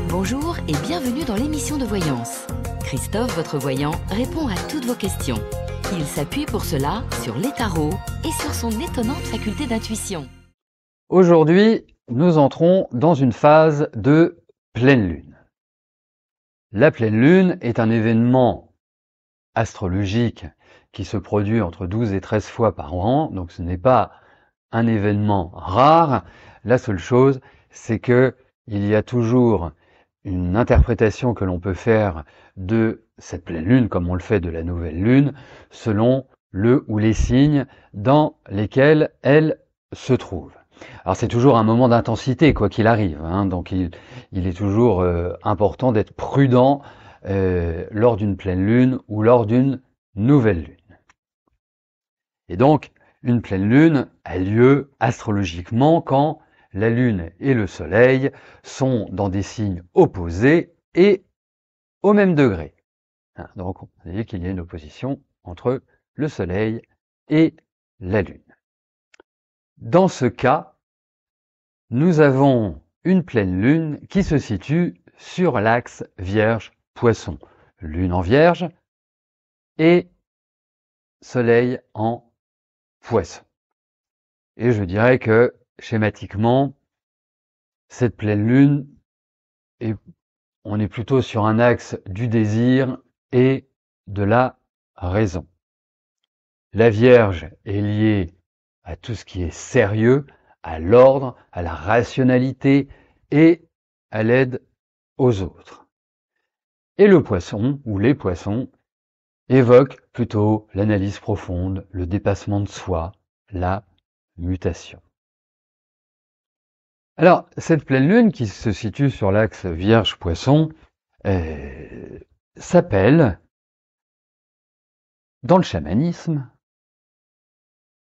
Bonjour et bienvenue dans l'émission de voyance. Christophe, votre voyant, répond à toutes vos questions. Il s'appuie pour cela sur les tarots et sur son étonnante faculté d'intuition. Aujourd'hui, nous entrons dans une phase de pleine lune. La pleine lune est un événement astrologique qui se produit entre 12 et 13 fois par an, donc ce n'est pas un événement rare. La seule chose, c'est que il y a toujours une interprétation que l'on peut faire de cette pleine lune, comme on le fait de la nouvelle lune, selon le ou les signes dans lesquels elle se trouve. Alors c'est toujours un moment d'intensité, quoi qu'il arrive, hein, donc il est toujours important d'être prudent lors d'une pleine lune ou lors d'une nouvelle lune. Et donc, une pleine lune a lieu astrologiquement quand la lune et le soleil sont dans des signes opposés et au même degré. Donc, on dit qu'il y a une opposition entre le soleil et la lune. Dans ce cas, nous avons une pleine lune qui se situe sur l'axe Vierge-Poisson. Lune en Vierge et soleil en Poisson. Et je dirais que, schématiquement, cette pleine lune, on est plutôt sur un axe du désir et de la raison. La Vierge est liée à tout ce qui est sérieux, à l'ordre, à la rationalité et à l'aide aux autres. Et le Poisson, ou les Poissons, évoquent plutôt l'analyse profonde, le dépassement de soi, la mutation. Alors, cette pleine lune qui se situe sur l'axe Vierge-Poisson s'appelle, dans le chamanisme,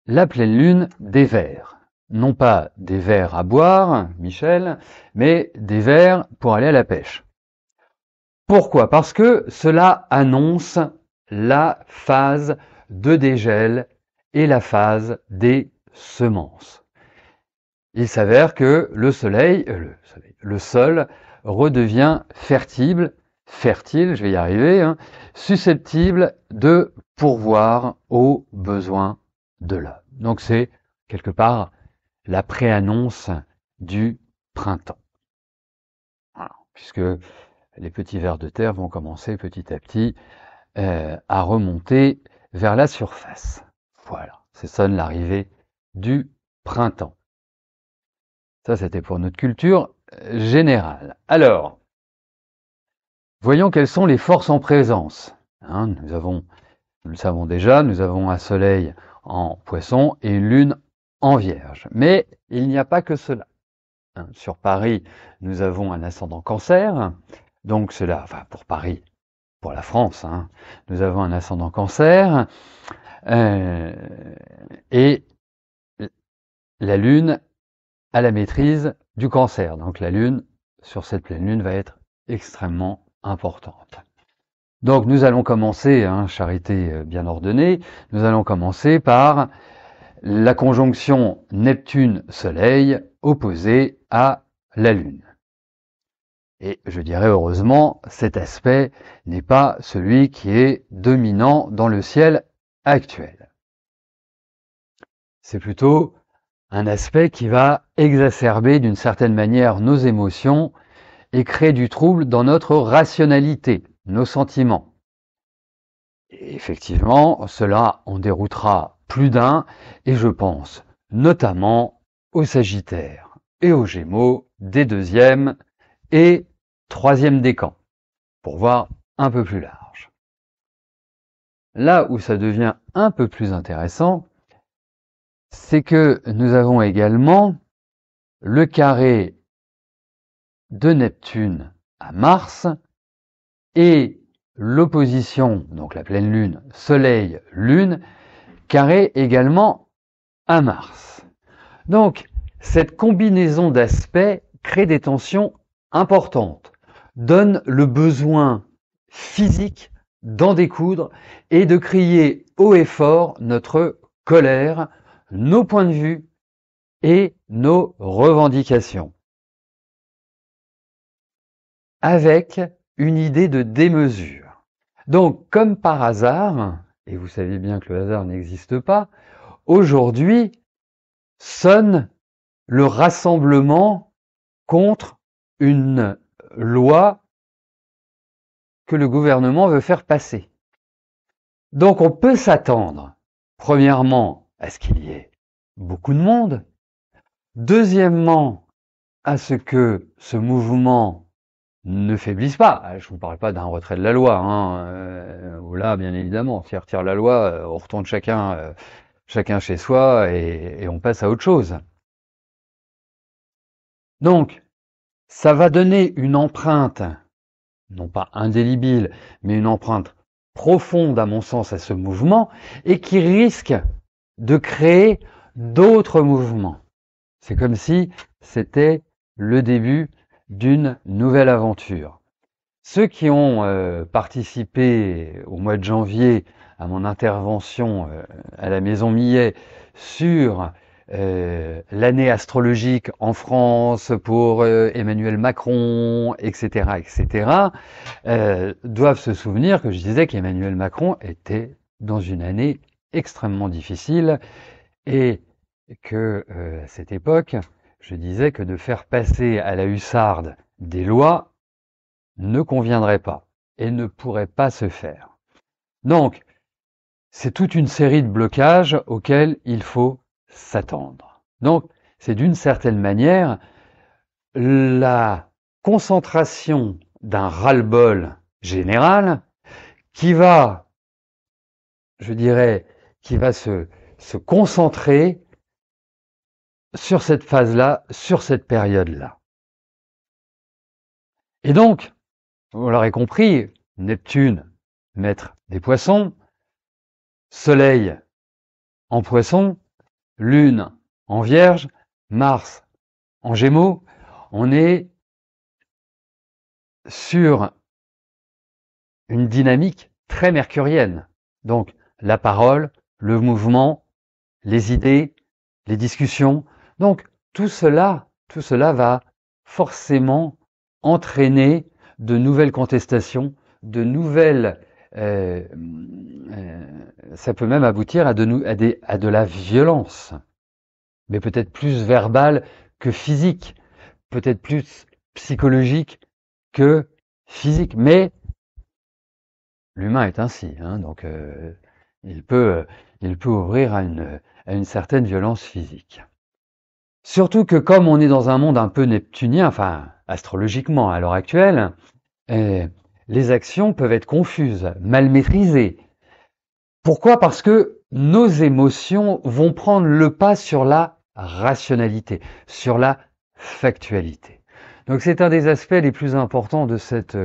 la pleine lune des vers. Non pas des vers à boire, Michel, mais des vers pour aller à la pêche. Pourquoi? Parce que cela annonce la phase de dégel et la phase des semences. Il s'avère que le sol redevient fertile, je vais y arriver, susceptible de pourvoir aux besoins de l'homme. Donc c'est quelque part la préannonce du printemps. Voilà. Puisque les petits vers de terre vont commencer petit à petit à remonter vers la surface. Voilà, c'est ça l'arrivée du printemps. Ça, c'était pour notre culture générale. Alors, voyons quelles sont les forces en présence. Nous le savons déjà, nous avons un soleil en Poisson et une lune en Vierge. Mais il n'y a pas que cela. Sur Paris, nous avons un ascendant Cancer. Donc cela, enfin pour Paris, pour la France, nous avons un ascendant Cancer. Et la lune à la maîtrise du Cancer. Donc la lune, sur cette pleine lune, va être extrêmement importante. Donc nous allons commencer, charité bien ordonnée, nous allons commencer par la conjonction Neptune-Soleil opposée à la Lune. Et je dirais heureusement, cet aspect n'est pas celui qui est dominant dans le ciel actuel. C'est plutôt un aspect qui va exacerber d'une certaine manière nos émotions et créer du trouble dans notre rationalité, nos sentiments. Et effectivement, cela en déroutera plus d'un, et je pense notamment aux Sagittaires et aux Gémeaux des 2e et 3e décans, pour voir un peu plus large. Là où ça devient un peu plus intéressant, c'est que nous avons également le carré de Neptune à Mars et l'opposition, donc la pleine lune, Soleil-Lune, carré également à Mars. Donc, cette combinaison d'aspects crée des tensions importantes, donne le besoin physique d'en découdre et de crier haut et fort notre colère, nos points de vue et nos revendications. avec une idée de démesure. Donc, comme par hasard, et vous savez bien que le hasard n'existe pas, aujourd'hui sonne le rassemblement contre une loi que le gouvernement veut faire passer. Donc on peut s'attendre, premièrement, à ce qu'il y ait beaucoup de monde, deuxièmement, à ce que ce mouvement ne faiblisse pas. Je ne vous parle pas d'un retrait de la loi, où là, bien évidemment, si on retire la loi, on retourne chacun chez soi et on passe à autre chose. Donc, ça va donner une empreinte, non pas indélébile, mais une empreinte profonde, à mon sens, à ce mouvement, et qui risque de créer d'autres mouvements. C'est comme si c'était le début d'une nouvelle aventure. Ceux qui ont participé au mois de janvier à mon intervention à la Maison Millet sur l'année astrologique en France pour Emmanuel Macron, etc., etc., doivent se souvenir que je disais qu'Emmanuel Macron était dans une année extrêmement difficile et que à cette époque, je disais que de faire passer à la hussarde des lois ne conviendrait pas et ne pourrait pas se faire. Donc, c'est toute une série de blocages auxquels il faut s'attendre. Donc, c'est d'une certaine manière la concentration d'un ras-le-bol général qui va, je dirais, qui va se concentrer sur cette phase-là, sur cette période-là. Et donc, vous l'aurez compris, Neptune, maître des poissons, Soleil en poisson, Lune en Vierge, Mars en Gémeaux, on est sur une dynamique très mercurienne. Donc, la parole, le mouvement, les idées, les discussions. Donc, tout cela va forcément entraîner de nouvelles contestations, de nouvelles... ça peut même aboutir à de la violence, mais peut-être plus verbale que physique, peut-être plus psychologique que physique. Mais l'humain est ainsi, donc il peut ouvrir à une certaine violence physique. Surtout que comme on est dans un monde un peu neptunien, enfin astrologiquement à l'heure actuelle, les actions peuvent être confuses, mal maîtrisées. Pourquoi ? Parce que nos émotions vont prendre le pas sur la rationalité, sur la factualité. Donc c'est un des aspects les plus importants de cette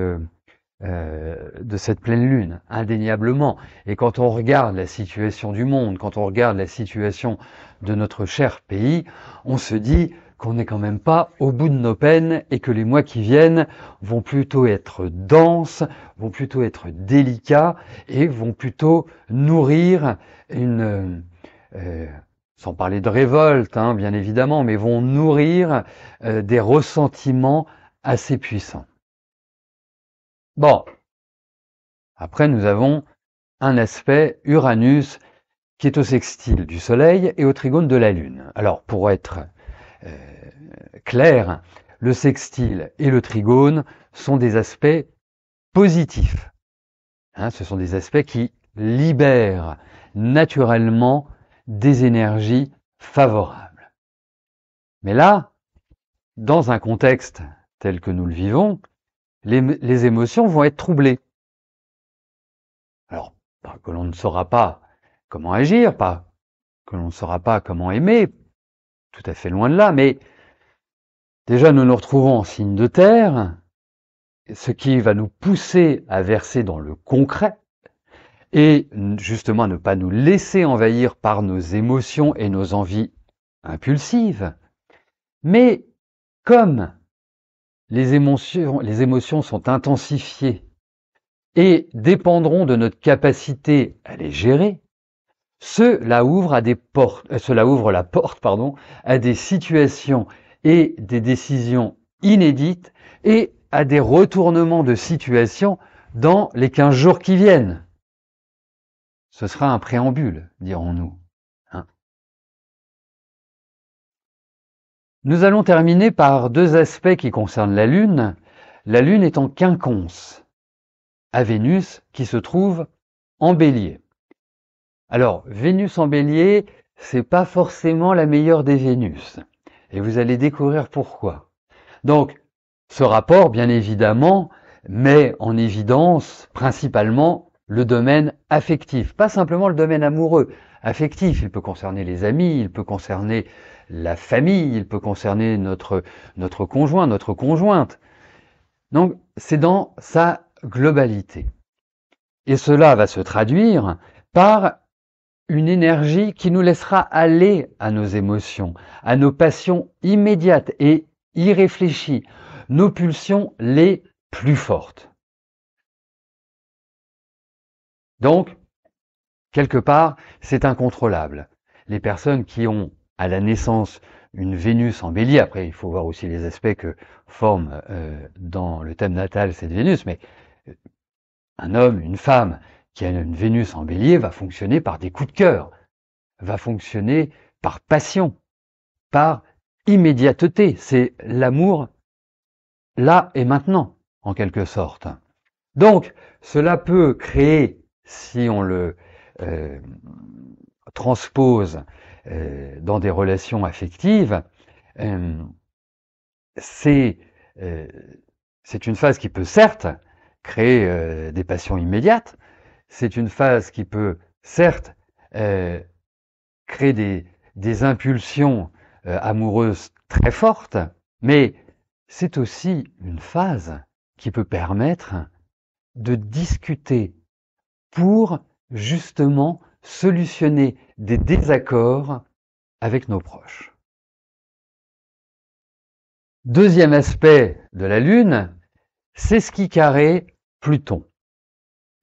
pleine lune, indéniablement. Et quand on regarde la situation du monde, quand on regarde la situation de notre cher pays, on se dit qu'on n'est quand même pas au bout de nos peines et que les mois qui viennent vont plutôt être denses, vont plutôt être délicats et vont plutôt nourrir sans parler de révolte, bien évidemment, mais vont nourrir des ressentiments assez puissants. Bon, après nous avons un aspect Uranus qui est au sextile du Soleil et au trigone de la Lune. Alors pour être clair, le sextile et le trigone sont des aspects positifs. Ce sont des aspects qui libèrent naturellement des énergies favorables. Mais là, dans un contexte tel que nous le vivons, les émotions vont être troublées. Alors, pas que l'on ne saura pas comment agir, pas que l'on ne saura pas comment aimer, tout à fait loin de là, mais déjà nous nous retrouvons en signe de terre, ce qui va nous pousser à verser dans le concret et justement à ne pas nous laisser envahir par nos émotions et nos envies impulsives. Mais comme les émotions sont intensifiées et dépendront de notre capacité à les gérer, cela ouvre la porte à des situations et des décisions inédites et à des retournements de situation dans les 15 jours qui viennent. Ce sera un préambule, dirons-nous. Hein. Nous allons terminer par deux aspects qui concernent la Lune. La Lune est en quinconce à Vénus qui se trouve en Bélier. Alors, Vénus en Bélier, c'est pas forcément la meilleure des Vénus. Et vous allez découvrir pourquoi. Donc, ce rapport, bien évidemment, met en évidence principalement le domaine affectif, pas simplement le domaine amoureux. Affectif, il peut concerner les amis, il peut concerner la famille, il peut concerner notre conjoint, notre conjointe. Donc, c'est dans sa globalité. Et cela va se traduire par une énergie qui nous laissera aller à nos émotions, à nos passions immédiates et irréfléchies, nos pulsions les plus fortes. Donc, quelque part, c'est incontrôlable. Les personnes qui ont à la naissance une Vénus en Bélier, après il faut voir aussi les aspects que forme dans le thème natal cette Vénus, mais un homme, une femme qui a une Vénus en Bélier va fonctionner par des coups de cœur, va fonctionner par passion, par immédiateté. C'est l'amour là et maintenant, en quelque sorte. Donc, cela peut créer, si on le transpose dans des relations affectives, c'est une phase qui peut certes créer des passions immédiates, c'est une phase qui peut certes créer des impulsions amoureuses très fortes, mais c'est aussi une phase qui peut permettre de discuter pour justement solutionner des désaccords avec nos proches. Deuxième aspect de la Lune, sesqui carré Pluton.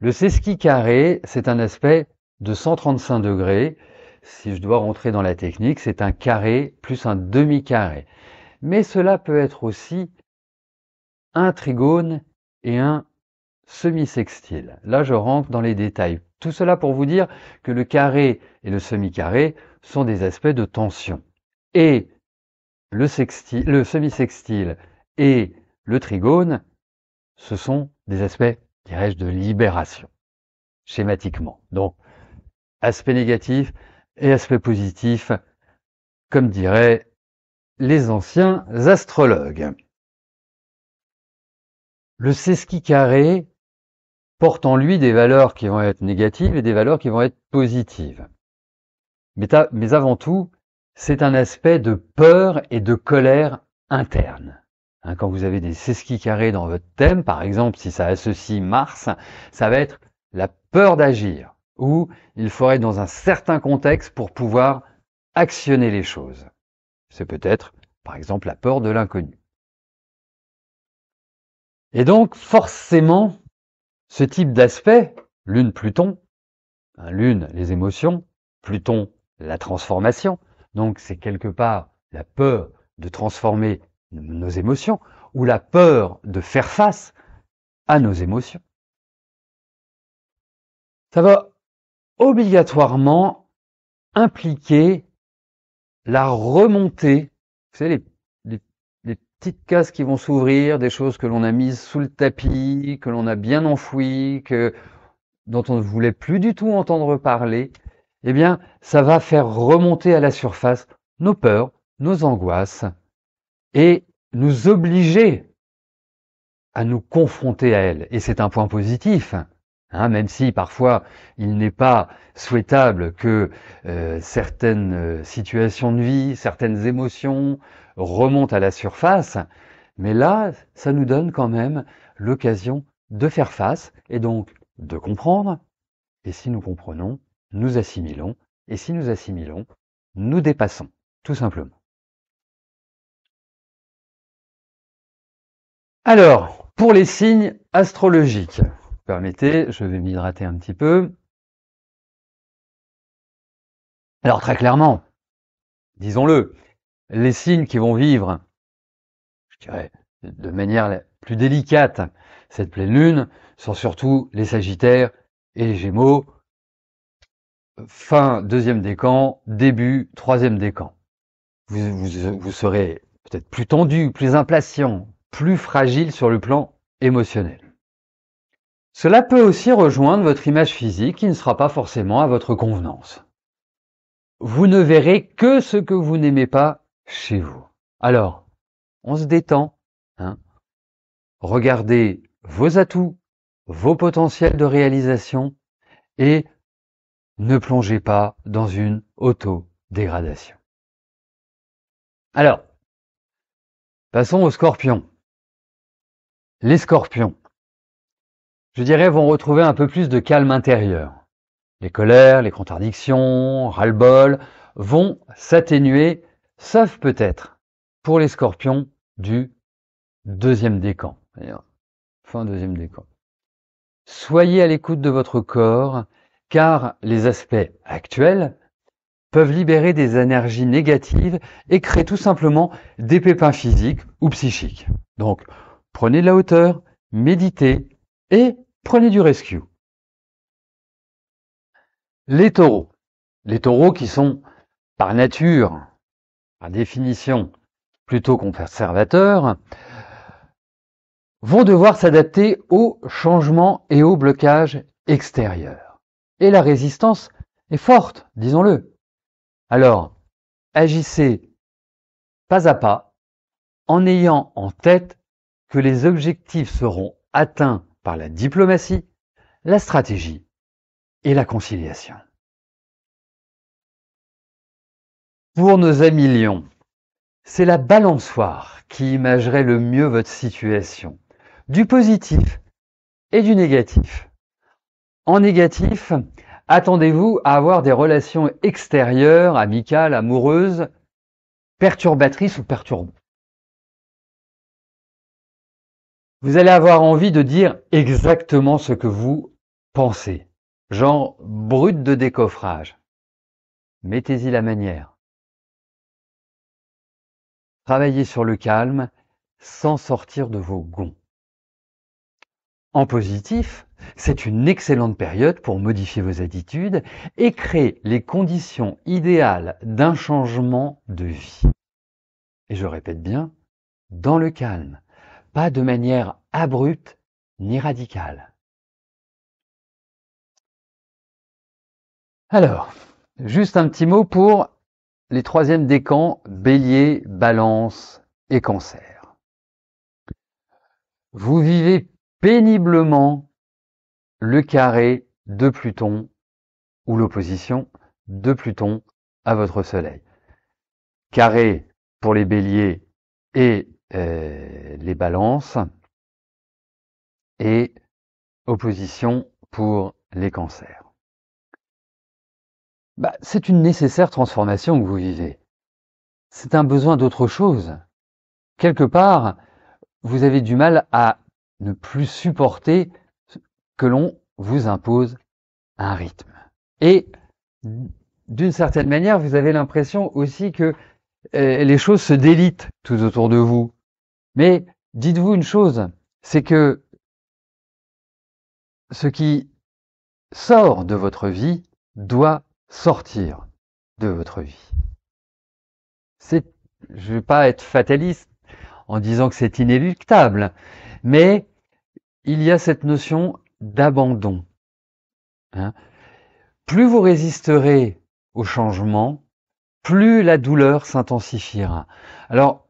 Le sesqui carré, c'est un aspect de 135 degrés. Si je dois rentrer dans la technique, c'est un carré plus un demi-carré. Mais cela peut être aussi un trigone et un semi-sextile. Là, je rentre dans les détails. Tout cela pour vous dire que le carré et le semi-carré sont des aspects de tension. Et le semi-sextile et le trigone, ce sont des aspects, dirais-je, de libération, schématiquement. Donc, aspect négatif et aspect positif, comme diraient les anciens astrologues. Le sesqui carré porte en lui des valeurs qui vont être négatives et des valeurs qui vont être positives. Mais avant tout, c'est un aspect de peur et de colère interne. Quand vous avez des sesqui carrés dans votre thème, par exemple, si ça associe Mars, ça va être la peur d'agir, ou il faudrait être dans un certain contexte pour pouvoir actionner les choses. C'est peut-être, par exemple, la peur de l'inconnu. Et donc, forcément, ce type d'aspect, Lune-Pluton, Lune, les émotions, Pluton, la transformation, donc c'est quelque part la peur de transformer nos émotions, ou la peur de faire face à nos émotions. Ça va obligatoirement impliquer la remontée, vous savez, les petites cases qui vont s'ouvrir, des choses que l'on a mises sous le tapis, que l'on a bien enfouies, dont on ne voulait plus du tout entendre parler, eh bien, ça va faire remonter à la surface nos peurs, nos angoisses, et nous obliger à nous confronter à elles. Et c'est un point positif, même si parfois il n'est pas souhaitable que certaines situations de vie, certaines émotions remontent à la surface, mais là, ça nous donne quand même l'occasion de faire face et donc de comprendre. Et si nous comprenons, nous assimilons. Et si nous assimilons, nous dépassons, tout simplement. Alors, pour les signes astrologiques, permettez, je vais m'hydrater un petit peu. Alors très clairement, disons-le, les signes qui vont vivre, je dirais, de manière la plus délicate cette pleine lune sont surtout les Sagittaires et les Gémeaux, fin deuxième décan, début troisième décan. Vous serez peut-être plus tendu, plus impatient, plus fragile sur le plan émotionnel. Cela peut aussi rejoindre votre image physique qui ne sera pas forcément à votre convenance. Vous ne verrez que ce que vous n'aimez pas chez vous. Alors, on se détend, hein. Regardez vos atouts, vos potentiels de réalisation et ne plongez pas dans une auto-dégradation. Alors, passons aux scorpions. Les scorpions, je dirais, vont retrouver un peu plus de calme intérieur. Les colères, les contradictions, ras-le-bol vont s'atténuer, sauf peut-être pour les scorpions du deuxième décan, c'est-à-dire fin deuxième décan. Soyez à l'écoute de votre corps, car les aspects actuels peuvent libérer des énergies négatives et créer tout simplement des pépins physiques ou psychiques. Donc, prenez de la hauteur, méditez et prenez du rescue. Les taureaux qui sont par nature, par définition, plutôt conservateurs, vont devoir s'adapter aux changements et aux blocages extérieurs. Et la résistance est forte, disons-le. Alors, agissez pas à pas, en ayant en tête que les objectifs seront atteints par la diplomatie, la stratégie et la conciliation. Pour nos amis lions, c'est la balançoire qui imagerait le mieux votre situation, du positif et du négatif. En négatif, attendez-vous à avoir des relations extérieures, amicales, amoureuses, perturbatrices ou perturbantes. Vous allez avoir envie de dire exactement ce que vous pensez, genre brut de décoffrage. Mettez-y la manière. Travaillez sur le calme sans sortir de vos gonds. En positif, c'est une excellente période pour modifier vos attitudes et créer les conditions idéales d'un changement de vie. Et je répète bien, dans le calme, pas de manière abrupte ni radicale. Alors, juste un petit mot pour les troisièmes décans, Bélier, Balance et Cancer. Vous vivez péniblement le carré de Pluton ou l'opposition de Pluton à votre Soleil. Carré pour les Béliers et les Balances et opposition pour les Cancers. C'est une nécessaire transformation que vous vivez. C'est un besoin d'autre chose. Quelque part, vous avez du mal à ne plus supporter que l'on vous impose un rythme. Et d'une certaine manière, vous avez l'impression aussi que les choses se délitent tout autour de vous. Mais dites-vous une chose, c'est que ce qui sort de votre vie doit sortir de votre vie. Je ne vais pas être fataliste en disant que c'est inéluctable, mais il y a cette notion d'abandon. Plus vous résisterez au changement, plus la douleur s'intensifiera. Alors,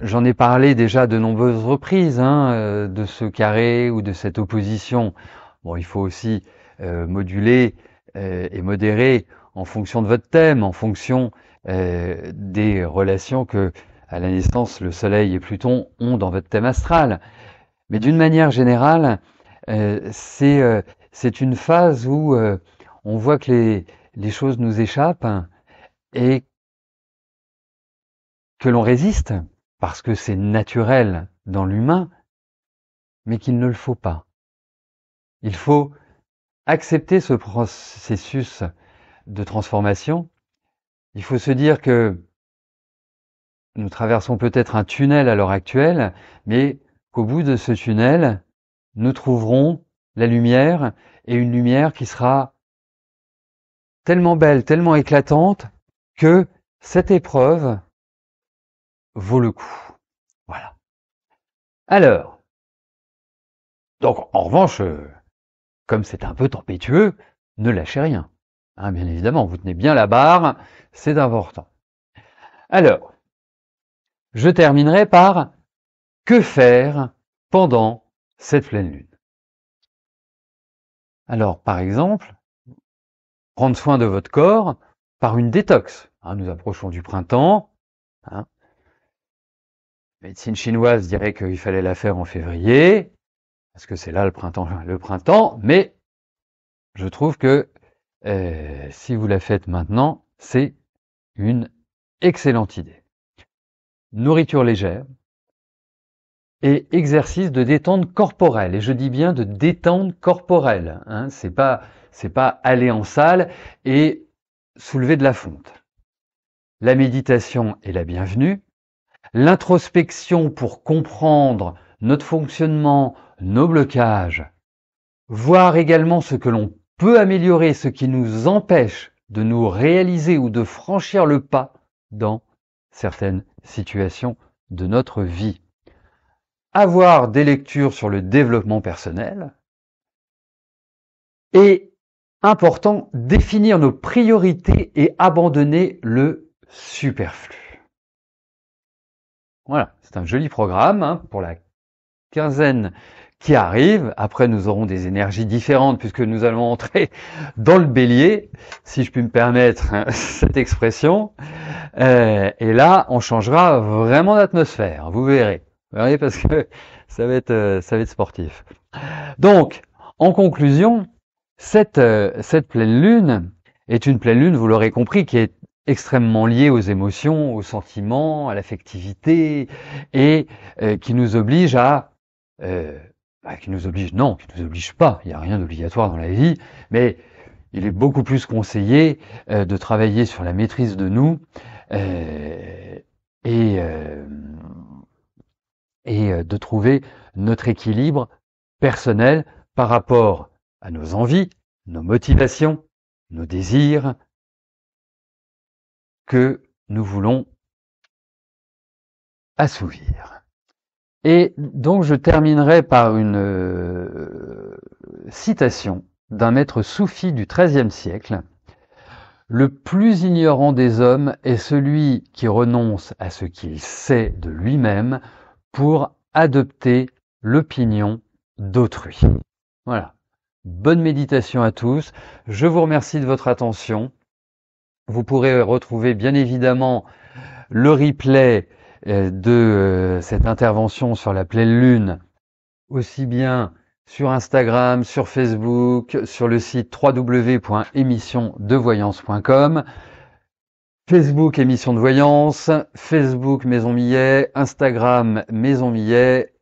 j'en ai parlé déjà de nombreuses reprises de ce carré ou de cette opposition. Bon, il faut aussi moduler et modérer en fonction de votre thème, en fonction des relations que, à la naissance, le Soleil et Pluton ont dans votre thème astral. Mais d'une manière générale, c'est une phase où on voit que les choses nous échappent et que l'on résiste, parce que c'est naturel dans l'humain, mais qu'il ne le faut pas. Il faut accepter ce processus de transformation. Il faut se dire que nous traversons peut-être un tunnel à l'heure actuelle, mais qu'au bout de ce tunnel, nous trouverons la lumière, et une lumière qui sera tellement belle, tellement éclatante, que cette épreuve vaut le coup. Voilà. Alors, donc en revanche, comme c'est un peu tempétueux, ne lâchez rien. Hein, bien évidemment, vous tenez bien la barre, c'est important. Alors, je terminerai par que faire pendant cette pleine lune. Alors, par exemple, prendre soin de votre corps par une détox. Hein, nous approchons du printemps. Hein. La médecine chinoise dirait qu'il fallait la faire en février, parce que c'est là le printemps, mais je trouve que si vous la faites maintenant, c'est une excellente idée. Nourriture légère et exercice de détente corporelle. Et je dis bien de détente corporelle. Hein, c'est pas aller en salle et soulever de la fonte. La méditation est la bienvenue. L'introspection pour comprendre notre fonctionnement, nos blocages, voir également ce que l'on peut améliorer, ce qui nous empêche de nous réaliser ou de franchir le pas dans certaines situations de notre vie. Avoir des lectures sur le développement personnel et, important, définir nos priorités et abandonner le superflu. Voilà, c'est un joli programme pour la quinzaine qui arrive. Après, nous aurons des énergies différentes puisque nous allons entrer dans le bélier, si je puis me permettre cette expression. Et là, on changera vraiment d'atmosphère, vous verrez. Vous verrez parce que ça va être sportif. Donc, en conclusion, cette pleine lune est une pleine lune, vous l'aurez compris, qui est extrêmement liée aux émotions, aux sentiments, à l'affectivité, et qui nous oblige qui nous oblige pas, il n'y a rien d'obligatoire dans la vie, mais il est beaucoup plus conseillé de travailler sur la maîtrise de nous et de trouver notre équilibre personnel par rapport à nos envies, nos motivations, nos désirs que nous voulons assouvir. Et donc je terminerai par une citation d'un maître soufi du XIIIe siècle. Le plus ignorant des hommes est celui qui renonce à ce qu'il sait de lui-même pour adopter l'opinion d'autrui. Voilà. Bonne méditation à tous. Je vous remercie de votre attention. Vous pourrez retrouver bien évidemment le replay de cette intervention sur la pleine lune, aussi bien sur Instagram, sur Facebook, sur le site www.émissiondevoyance.com, Facebook Émission de Voyance, Facebook Maison Millet, Instagram Maison Millet,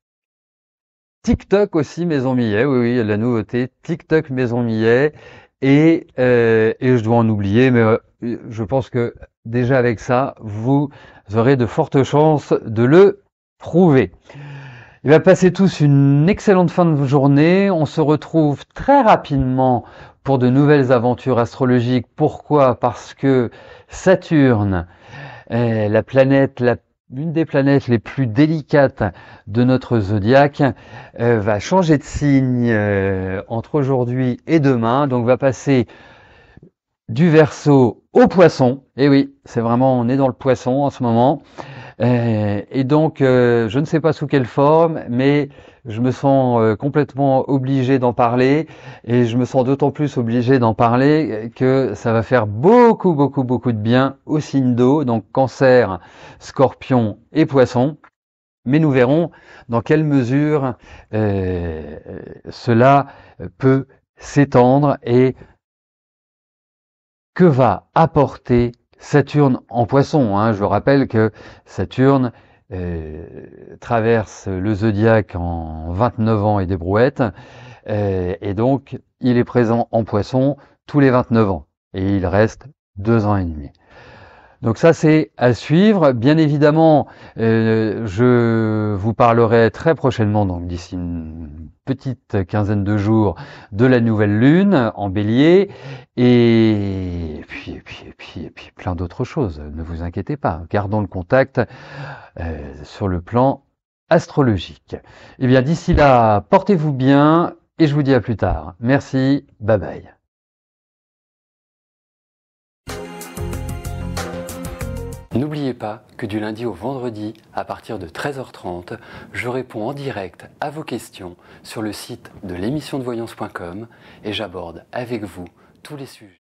TikTok aussi Maison Millet, oui, la nouveauté, TikTok Maison Millet, et je dois en oublier, mais je pense que déjà avec ça, vous aurez de fortes chances de le prouver. Il va passer tous une excellente fin de journée. On se retrouve très rapidement pour de nouvelles aventures astrologiques. Pourquoi? Parce que Saturne, la planète, une des planètes les plus délicates de notre zodiaque, va changer de signe entre aujourd'hui et demain. Donc va passer du Verseau au Poisson. Et oui, c'est vraiment, on est dans le Poisson en ce moment. Et donc, je ne sais pas sous quelle forme, mais je me sens complètement obligé d'en parler, et je me sens d'autant plus obligé d'en parler que ça va faire beaucoup de bien aux signes d'eau, donc Cancer, Scorpion et Poisson. Mais nous verrons dans quelle mesure cela peut s'étendre et que va apporter Saturne en Poisson. Je rappelle que Saturne traverse le zodiaque en 29 ans et des brouettes, et donc il est présent en Poisson tous les 29 ans, et il reste 2 ans et demi. Donc ça, c'est à suivre. Bien évidemment, je vous parlerai très prochainement, donc d'ici une petite quinzaine de jours, de la nouvelle lune en Bélier, et puis plein d'autres choses. Ne vous inquiétez pas. Gardons le contact sur le plan astrologique. Eh bien, d'ici là, portez-vous bien, et je vous dis à plus tard. Merci. Bye bye. N'oubliez pas que du lundi au vendredi, à partir de 13h30, je réponds en direct à vos questions sur le site de l'émissiondevoyance.com et j'aborde avec vous tous les sujets.